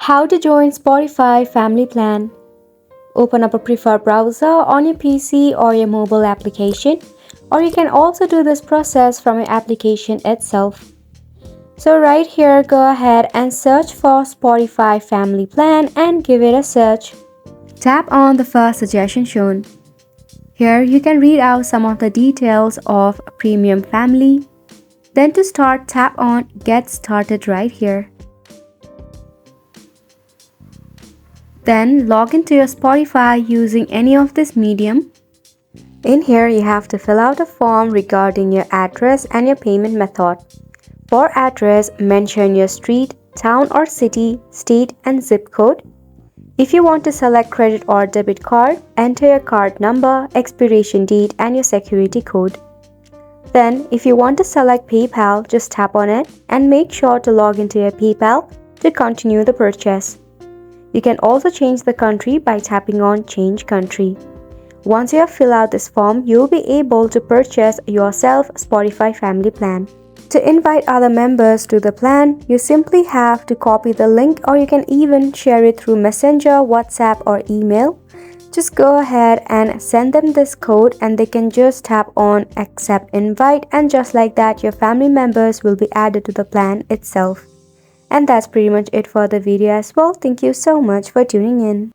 How to join Spotify Family Plan. Open up a preferred browser on your PC or your mobile application, or you can also do this process from your application itself. So right here, go ahead and search for Spotify Family Plan and give it a search. Tap on the first suggestion shown. Here you can read out some of the details of Premium Family. Then to start, tap on Get Started right here. Then log into your Spotify using any of this medium. In here, you have to fill out a form regarding your address and your payment method. For address, mention your street, town or city, state and zip code. If you want to select credit or debit card, enter your card number, expiration date and your security code. Then, if you want to select PayPal, just tap on it and make sure to log into your PayPal to continue the purchase. You can also change the country by tapping on Change Country. Once you have filled out this form, you'll be able to purchase yourself Spotify Family Plan. To invite other members to the plan, you simply have to copy the link, or you can even share it through Messenger, WhatsApp or email. Just go ahead and send them this code and they can just tap on Accept Invite, and just like that your family members will be added to the plan itself. And that's pretty much it for the video as well. Thank you so much for tuning in.